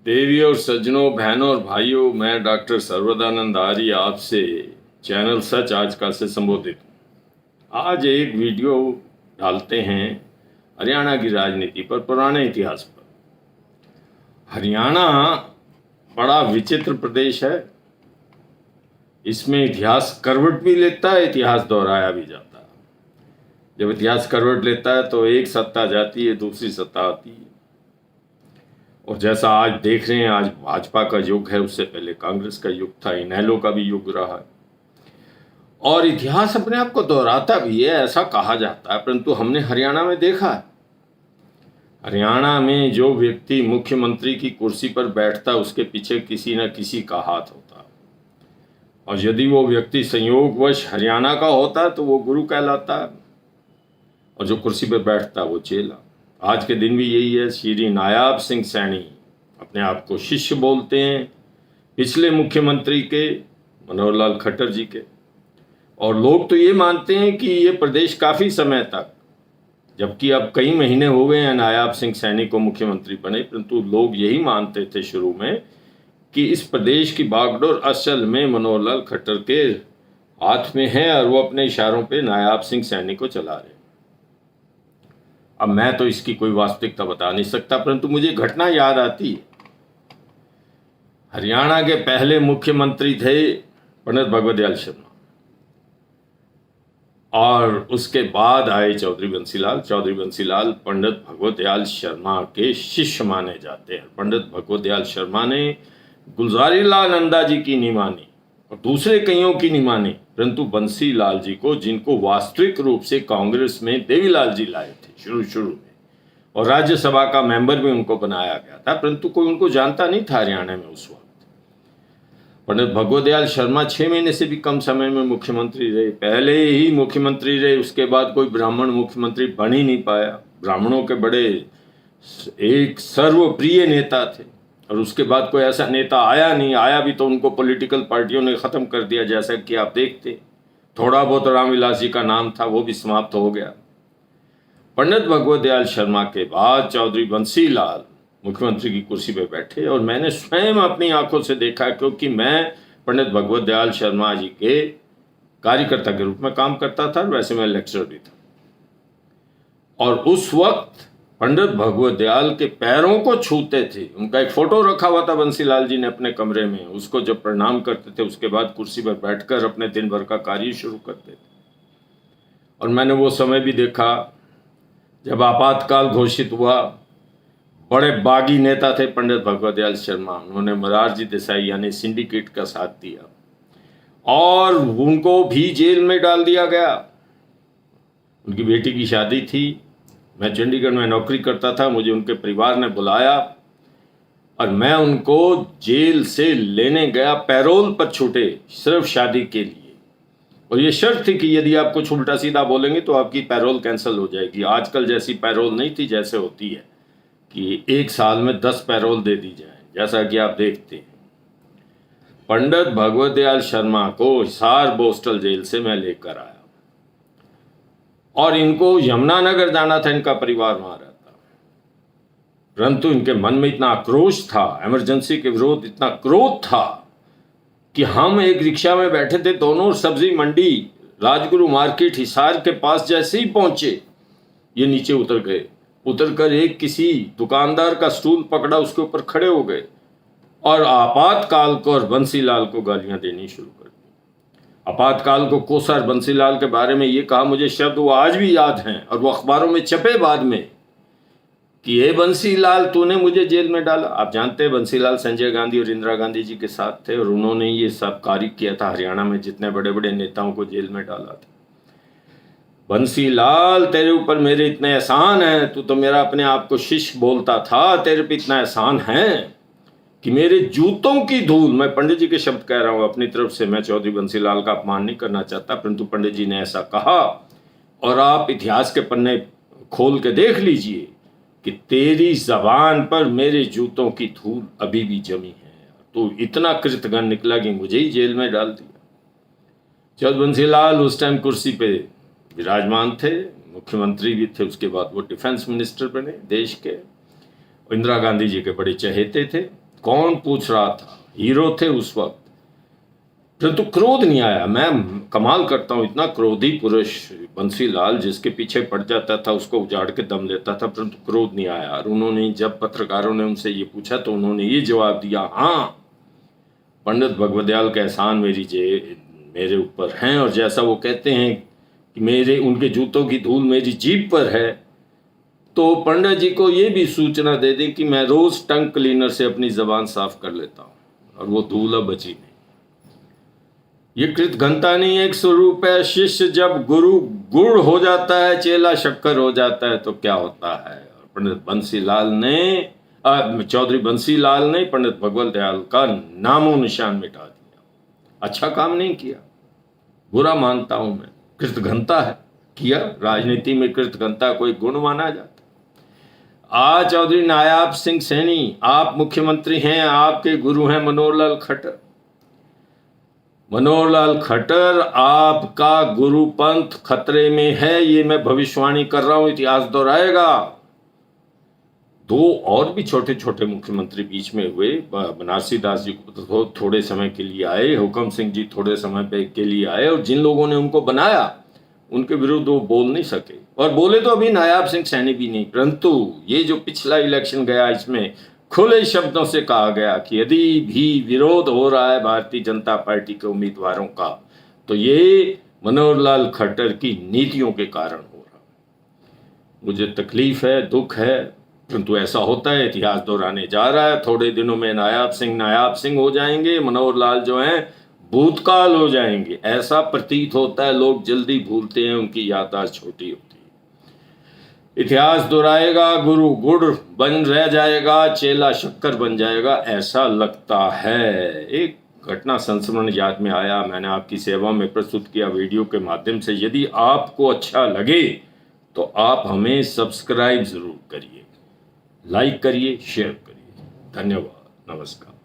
देवी और सज्जनों, बहनों और भाइयों, मैं डॉक्टर सर्वदानंद आर्य आपसे चैनल सच आज का से संबोधित हूँ। आज एक वीडियो डालते हैं हरियाणा की राजनीति पर, पुराने इतिहास पर। हरियाणा बड़ा विचित्र प्रदेश है। इसमें इतिहास करवट भी लेता है, इतिहास दोहराया भी जाता है। जब इतिहास करवट लेता है तो एक सत्ता जाती है, दूसरी सत्ता आती है। और जैसा आज देख रहे हैं, आज भाजपा का युग है, उससे पहले कांग्रेस का युग था, इनेलो का भी युग रहा है। और इतिहास अपने आप को दोहराता भी है, ऐसा कहा जाता है। परंतु हमने हरियाणा में देखा है, हरियाणा में जो व्यक्ति मुख्यमंत्री की कुर्सी पर बैठता है उसके पीछे किसी न किसी का हाथ होता है। और यदि वो व्यक्ति संयोगवश हरियाणा का होता है तो वो गुरु कहलाता है, और जो कुर्सी पर बैठता है वो चेला। आज के दिन भी यही है। श्री नायाब सिंह सैनी अपने आप को शिष्य बोलते हैं पिछले मुख्यमंत्री के, मनोहर लाल खट्टर जी के। और लोग तो ये मानते हैं कि ये प्रदेश काफ़ी समय तक, जबकि अब कई महीने हो गए हैं नायाब सिंह सैनी को मुख्यमंत्री बने, परंतु लोग यही मानते थे शुरू में कि इस प्रदेश की बागडोर असल में मनोहर लाल खट्टर के हाथ में है और वो अपने इशारों पे नायाब सिंह सैनी को चला रहे। अब मैं तो इसकी कोई वास्तविकता बता नहीं सकता, परंतु मुझे घटना याद आती है। हरियाणा के पहले मुख्यमंत्री थे पंडित भगवत दयाल शर्मा, और उसके बाद आए चौधरी बंसीलाल। चौधरी बंसीलाल पंडित भगवत दयाल शर्मा के शिष्य माने जाते हैं। पंडित भगवत दयाल शर्मा ने गुलजारी लाल नंदा जी की नहीं मानी और दूसरे कईयों की नहीं मानी, परंतु बंसीलाल जी को, जिनको वास्तविक रूप से कांग्रेस में देवीलाल जी लाए थे शुरू में, और राज्यसभा का मेंबर भी उनको बनाया गया था, परंतु कोई उनको जानता नहीं था हरियाणा में उस वक्त। पंडित भगवत दयाल शर्मा 6 महीने से भी कम समय में मुख्यमंत्री रहे, पहले ही मुख्यमंत्री रहे। उसके बाद कोई ब्राह्मण मुख्यमंत्री बन ही नहीं पाया। ब्राह्मणों के बड़े एक सर्वप्रिय नेता थे, और उसके बाद कोई ऐसा नेता आया नहीं। आया भी तो उनको पॉलिटिकल पार्टियों ने ख़त्म कर दिया, जैसा कि आप देखते। थोड़ा बहुत रामविलास जी का नाम था, वो भी समाप्त हो गया। पंडित भगवत दयाल शर्मा के बाद चौधरी बंसीलाल मुख्यमंत्री की कुर्सी पर बैठे, और मैंने स्वयं अपनी आंखों से देखा, क्योंकि मैं पंडित भगवत दयाल शर्मा जी के कार्यकर्ता के रूप में काम करता था, वैसे मैं लेक्चरर भी था। और उस वक्त पंडित भगवत दयाल के पैरों को छूते थे। उनका एक फोटो रखा हुआ था बंसीलाल जी ने अपने कमरे में, उसको जब प्रणाम करते थे उसके बाद कुर्सी पर बैठकर अपने दिन भर का कार्य शुरू करते थे। और मैंने वो समय भी देखा जब आपातकाल घोषित हुआ। बड़े बागी नेता थे पंडित भगवत दयाल शर्मा। उन्होंने मोरारजी देसाई यानी सिंडिकेट का साथ दिया, और उनको भी जेल में डाल दिया गया। उनकी बेटी की शादी थी, मैं चंडीगढ़ में नौकरी करता था, मुझे उनके परिवार ने बुलाया और मैं उनको जेल से लेने गया। पैरोल पर छूटे सिर्फ शादी के लिए, और ये शर्त थी कि यदि आप कुछ उल्टा सीधा बोलेंगे तो आपकी पैरोल कैंसिल हो जाएगी। आजकल जैसी पैरोल नहीं थी, जैसे होती है कि 1 साल में 10 पैरोल दे दी जाए, जैसा कि आप देखते हैं। पंडित भगवत दयाल शर्मा को हिसार बोस्टल जेल से मैं लेकर आया, और इनको यमुनानगर जाना था, इनका परिवार वहां रहता। परंतु इनके मन में इतना आक्रोश था, इमरजेंसी के विरोध इतना क्रोध था कि हम एक रिक्शा में बैठे थे दोनों, सब्जी मंडी राजगुरु मार्केट हिसार के पास जैसे ही पहुंचे, ये नीचे उतर गए। उतरकर एक किसी दुकानदार का स्टूल पकड़ा, उसके ऊपर खड़े हो गए और आपातकाल को और बंसीलाल को गालियां देनी शुरू कर दी। आपातकाल को कोसा और बंसीलाल के बारे में ये कहा, मुझे शब्द वो आज भी याद हैं, और वो अखबारों में छपे बाद में, कि ये बंसीलाल तूने मुझे जेल में डाला। आप जानते हैं बंसीलाल संजय गांधी और इंदिरा गांधी जी के साथ थे, और उन्होंने ये सब कार्य किया था। हरियाणा में जितने बड़े बड़े नेताओं को जेल में डाला था। बंसीलाल, तेरे ऊपर मेरे इतने एहसान हैं, तू तो मेरा अपने आप को शिष्य बोलता था, तेरे पे इतना एहसान है कि मेरे जूतों की धूल, मैं पंडित जी के शब्द कह रहा हूँ अपनी तरफ से, मैं चौधरी बंसीलाल का अपमान नहीं करना चाहता, परंतु पंडित जी ने ऐसा कहा। और आप इतिहास के पन्ने खोल के देख लीजिए कि तेरी जबान पर मेरे जूतों की धूल अभी भी जमी है। तो इतना कृतघ्न निकला कि मुझे ही जेल में डाल दिया। चौधरी बंसीलाल उस टाइम कुर्सी पे विराजमान थे, मुख्यमंत्री भी थे, उसके बाद वो डिफेंस मिनिस्टर बने देश के। इंदिरा गांधी जी के बड़े चहेते थे, कौन पूछ रहा था, हीरो थे उस वक्त, परंतु क्रोध नहीं आया। मैं कमाल करता हूं, इतना क्रोधी पुरुष बंसीलाल, जिसके पीछे पड़ जाता था उसको उजाड़ के दम लेता था, परंतु क्रोध नहीं आया। और उन्होंने, जब पत्रकारों ने उनसे ये पूछा तो उन्होंने ये जवाब दिया, हाँ, पंडित भगवत दयाल का एहसान मेरे ऊपर हैं, और जैसा वो कहते हैं कि उनके जूतों की धूल मेरी जीभ पर है, तो पंडित जी को ये भी सूचना दे दें कि मैं रोज टंग क्लीनर से अपनी जबान साफ कर लेता हूं, और वो धूल अब बची नहीं। ये कृतघ्नता नहीं, एक स्वरूप है। शिष्य जब गुरु गुड़ हो जाता है, चेला शक्कर हो जाता है, तो क्या होता है। पंडित बंसीलाल ने, चौधरी बंसीलाल ने पंडित भगवत दयाल का नामो निशान मिटा दिया। अच्छा काम नहीं किया, बुरा मानता हूं मैं, कृतघ्नता है किया। राजनीति में कृतघ्नता कोई गुण माना जाता। आज चौधरी नायाब सिंह सैनी, आप मुख्यमंत्री हैं, आपके गुरु हैं मनोहर लाल खट्टर। मनोहर लाल खट्टर, आपका गुरुपंथ खतरे में है, ये मैं भविष्यवाणी कर रहा हूं, इतिहास दोहराएगा। दो और भी छोटे छोटे मुख्यमंत्री बीच में हुए। बनारसी दास जी को थोड़े समय के लिए आए, हुकम सिंह जी थोड़े समय के लिए आए, और जिन लोगों ने उनको बनाया उनके विरुद्ध वो बोल नहीं सके, और बोले तो अभी नायाब सिंह सैनी भी नहीं। परंतु ये जो पिछला इलेक्शन गया, इसमें खुले शब्दों से कहा गया कि यदि भी विरोध हो रहा है भारतीय जनता पार्टी के उम्मीदवारों का, तो ये मनोहर लाल खट्टर की नीतियों के कारण हो रहा है। मुझे तकलीफ है, दुख है, परंतु ऐसा होता है, इतिहास दोहराने जा रहा है। थोड़े दिनों में नायाब सिंह हो जाएंगे, मनोहर लाल जो हैं भूतकाल हो जाएंगे। ऐसा प्रतीत होता है, लोग जल्दी भूलते हैं, उनकी याददाश्त छोटी होती है। इतिहास दोहराएगा, गुरु गुड़ बन रह जाएगा, चेला शक्कर बन जाएगा, ऐसा लगता है। एक घटना संस्मरण याद में आया, मैंने आपकी सेवा में प्रस्तुत किया वीडियो के माध्यम से। यदि आपको अच्छा लगे तो आप हमें सब्सक्राइब जरूर करिए, लाइक करिए, शेयर करिए। धन्यवाद, नमस्कार।